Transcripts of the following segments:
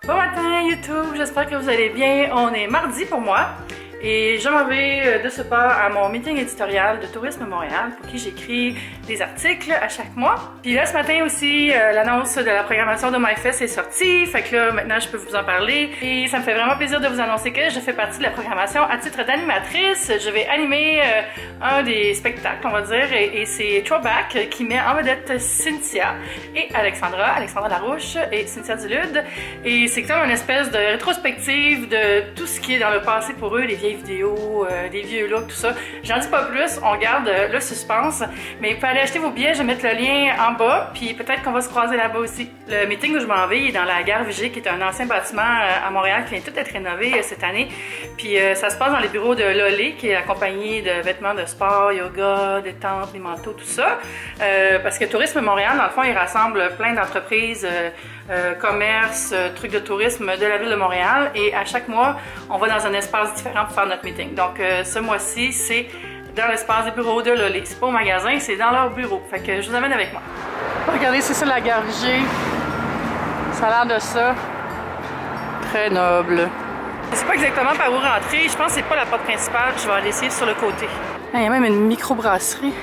Bon matin YouTube, j'espère que vous allez bien. On est mardi pour moi et je m'en vais de ce pas à mon meeting éditorial de Tourisme Montréal pour qui j'écris des articles à chaque mois. Puis là ce matin aussi, l'annonce de la programmation de MyFest est sortie, fait que là maintenant je peux vous en parler et ça me fait vraiment plaisir de vous annoncer que je fais partie de la programmation à titre d'animatrice. Je vais animer un des spectacles, on va dire, et c'est Throwback qui met en vedette Cynthia et Alexandra Larouche et Cynthia Dulude. Et c'est comme une espèce de rétrospective de tout ce qui est dans le passé pour eux, les vieilles vidéos, des vieux looks, tout ça. J'en dis pas plus, on garde le suspense, mais vous pouvez aller acheter vos billets, je vais mettre le lien en bas, puis peut-être qu'on va se croiser là-bas aussi. Le meeting où je m'en vais est dans la gare Vigée, qui est un ancien bâtiment à Montréal qui vient tout être rénové cette année. Puis ça se passe dans les bureaux de Lolé, qui est la compagnie de vêtements de sport, yoga, détente, les manteaux, tout ça. Parce que Tourisme Montréal, dans le fond, il rassemble plein d'entreprises, commerce, trucs de tourisme de la ville de Montréal. Et à chaque mois, on va dans un espace différent pour faire notre meeting. Donc ce mois-ci, c'est dans l'espace des bureaux de Lolé. C'est pas au magasin, c'est dans leur bureau. Fait que je vous amène avec moi. Regardez, c'est ça la gare Vigée. Ça a l'air de ça. Très noble. Je sais pas exactement par où rentrer. Je pense que c'est pas la porte principale. Je vais aller essayer sur le côté. Il y a même une microbrasserie.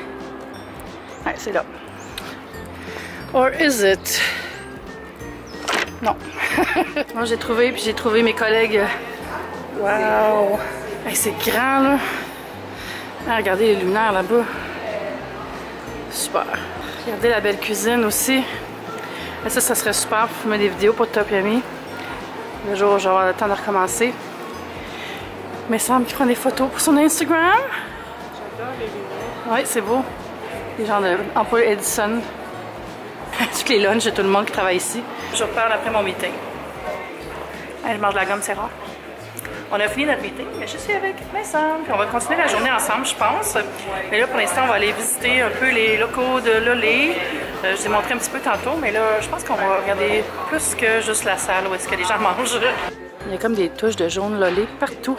Ouais, c'est là. Or is it? Non. Moi, j'ai trouvé, puis j'ai trouvé mes collègues. Wow! Hey, c'est grand, là. Ah, regardez les luminaires là-bas. Super. Regardez la belle cuisine aussi. Et ça serait super pour filmer des vidéos pour Top Yummy. Le jour où j'aurai le temps de recommencer. Mais ça me prend des photos pour son Instagram. J'adore les lumières. Oui, c'est beau. Les gens de Ampoule Edison. Toutes les lunchs de tout le monde qui travaille ici. Je repars après mon meeting. Je mange de la gomme, c'est rare. On a fini notre meeting, mais je suis avec Vincent. Puis on va continuer la journée ensemble, je pense. Mais là, pour l'instant, on va aller visiter un peu les locaux de Lolé. Je vous ai montré un petit peu tantôt, mais là, je pense qu'on va regarder plus que juste la salle où est-ce que les gens mangent. Il y a comme des touches de jaune Lolé partout.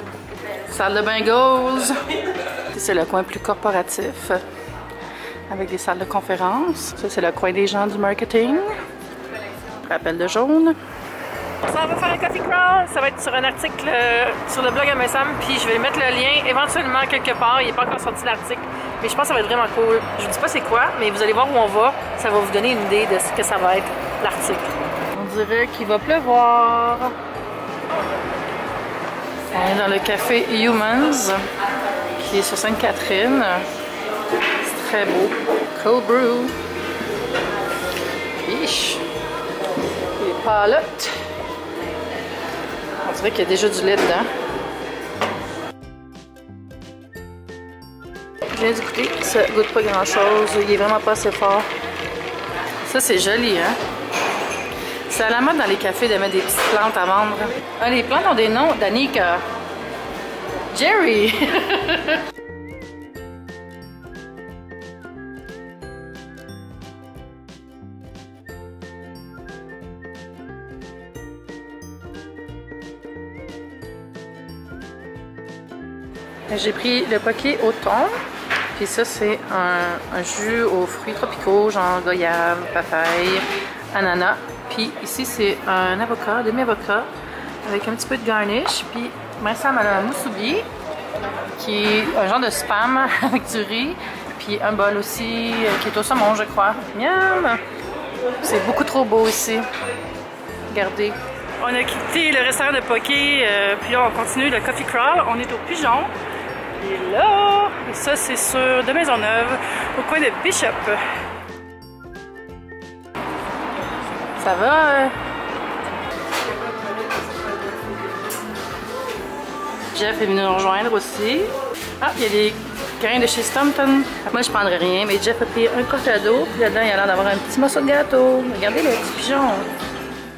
Salle de bingos. C'est le coin plus corporatif, avec des salles de conférence. Ça, c'est le coin des gens du marketing. Rappel de jaune. On va faire un coffee crawl, ça va être sur un article sur le blog MSM, puis je vais mettre le lien éventuellement quelque part, il n'est pas encore sorti l'article, mais je pense que ça va être vraiment cool. Je vous dis pas c'est quoi, mais vous allez voir où on va, ça va vous donner une idée de ce que ça va être, l'article. On dirait qu'il va pleuvoir. On est dans le café Humans, qui est sur Sainte-Catherine. C'est très beau. Cold brew. Ish. Les palottes. On dirait qu'il y a déjà du lait dedans. Je viens d'écouter, ça goûte pas grand chose, il est vraiment pas assez fort. Ça c'est joli, hein? C'est à la mode dans les cafés de mettre des petites plantes à vendre. Ah, les plantes ont des noms, Danica. Jerry! J'ai pris le poké au thon, puis ça c'est un jus aux fruits tropicaux, genre goyave, papaye, ananas. Puis ici c'est un avocat, demi-avocat, avec un petit peu de garnish. Puis ça a la musubi, qui est un genre de spam avec du riz. Puis un bol aussi qui est au saumon, je crois. Miam! C'est beaucoup trop beau ici. Regardez. On a quitté le restaurant de poké, puis là on continue le coffee crawl. On est au Pigeon. Et là, et ça c'est sur de Maisonneuve, au coin de Bishop. Ça va? Jeff est venu nous rejoindre aussi. Ah, il y a des grains de chez Stompton. Moi je prendrais rien, mais Jeff a pris un cortado, puis là-dedans il a l'air d'avoir un petit morceau de gâteau. Regardez le petit pigeon.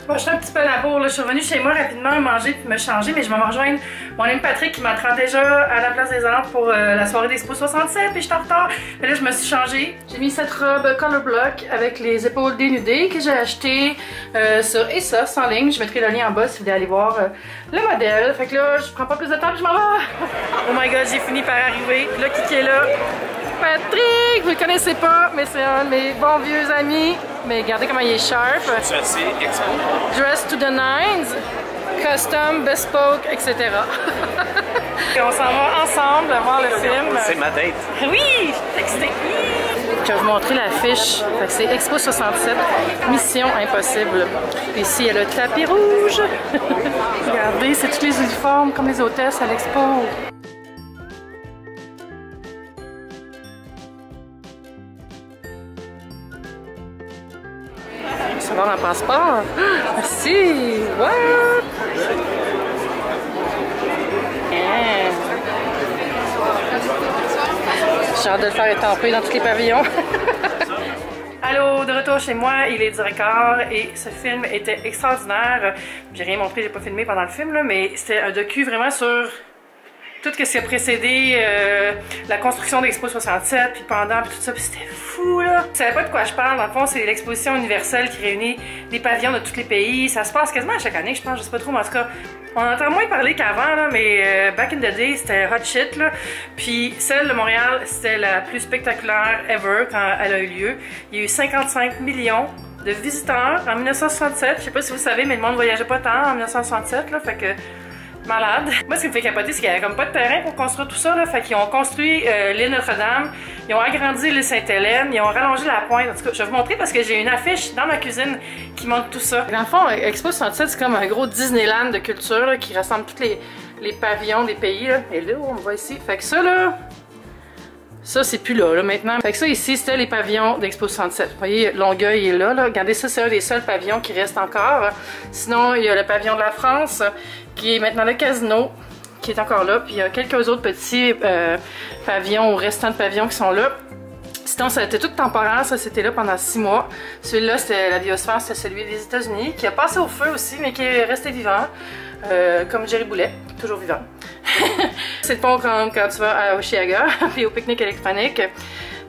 Bon, je suis un petit peu à la bourre, là. Je suis revenue chez moi rapidement manger puis me changer, mais je vais me rejoindre mon ami Patrick qui m'attend déjà à la place des Arts pour la soirée d'Expo 67, puis je suis en retard. Mais là, je me suis changée. J'ai mis cette robe Color Block avec les épaules dénudées que j'ai acheté sur ASOS en ligne. Je mettrai le lien en bas si vous voulez aller voir le modèle. Fait que là, je prends pas plus de temps, puis je m'en vais. Oh my god, j'ai fini par arriver. Puis là, qui est là? Patrick! Vous le connaissez pas, mais c'est un de mes bons vieux amis. Mais regardez comment il est sharp. Dress to the nines, custom, bespoke, etc. Et on s'en va ensemble voir le film. C'est ma date. Oui, je suis excitée. Je vais vous montrer l'affiche. C'est Expo 67, Mission Impossible. Ici, il y a le tapis rouge. Regardez, c'est tous les uniformes comme les hôtesses à l'expo. Ça va dans le passeport. Merci. What? Yeah. J'ai hâte de le faire étamper dans tous les pavillons. Allô, de retour chez moi, il est 10h15 et ce film était extraordinaire. J'ai rien montré, j'ai pas filmé pendant le film, là, mais c'était un docu vraiment sur tout ce qui a précédé la construction d'Expo 67, puis pendant, puis tout ça, puis c'était fou, là. Vous savez pas de quoi je parle, dans le fond, c'est l'exposition universelle qui réunit des pavillons de tous les pays. Ça se passe quasiment à chaque année, je pense, je sais pas trop, mais en tout cas, on entend moins parler qu'avant, là, mais back in the day, c'était hot shit, là. Puis celle de Montréal, c'était la plus spectaculaire ever quand elle a eu lieu. Il y a eu 55 millions de visiteurs en 1967. Je sais pas si vous savez, mais le monde voyageait pas tant en 1967, là, fait que malade. Moi, ce qui me fait capoter, c'est qu'il n'y avait comme pas de terrain pour construire tout ça, là. Fait qu'ils ont construit l'île Notre-Dame, ils ont agrandi l'île Sainte-Hélène, ils ont rallongé la pointe. En tout cas, je vais vous montrer parce que j'ai une affiche dans ma cuisine qui montre tout ça. Dans le fond, Expo 67, c'est comme un gros Disneyland de culture là, qui rassemble tous les pavillons des pays. Là. Et là, on voit ici. Fait que ça, là, ça, c'est plus là, maintenant. Fait que ça, ici, c'était les pavillons d'Expo 67. Vous voyez, Longueuil est là, là. Regardez, ça, c'est un des seuls pavillons qui reste encore. Sinon, il y a le pavillon de la France, qui est maintenant le casino, qui est encore là. Puis il y a quelques autres petits pavillons ou restants de pavillons qui sont là. Sinon, ça a été tout temporaire, ça, c'était là pendant 6 mois. Celui-là, c'était la biosphère, c'était celui des États-Unis, qui a passé au feu aussi, mais qui est resté vivant. Comme Jerry Boulet, toujours vivant. C'est le pont quand tu vas à Oshiaga, puis au pique-nique électronique.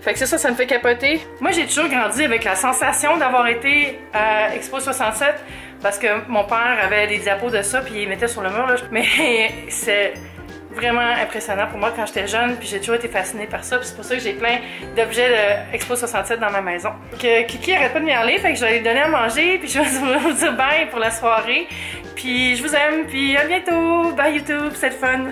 Fait que c'est ça, ça me fait capoter. Moi, j'ai toujours grandi avec la sensation d'avoir été à Expo 67 parce que mon père avait des diapos de ça, puis il mettait sur le mur, là. Mais c'est vraiment impressionnant pour moi quand j'étais jeune, puis j'ai toujours été fascinée par ça, puis c'est pour ça que j'ai plein d'objets de Expo 67 dans ma maison. Que Kiki arrête pas de m'y aller, fait que je vais lui donner à manger, puis je vais vous dire bye pour la soirée. Puis je vous aime, puis à bientôt! Bye YouTube, c'est le fun!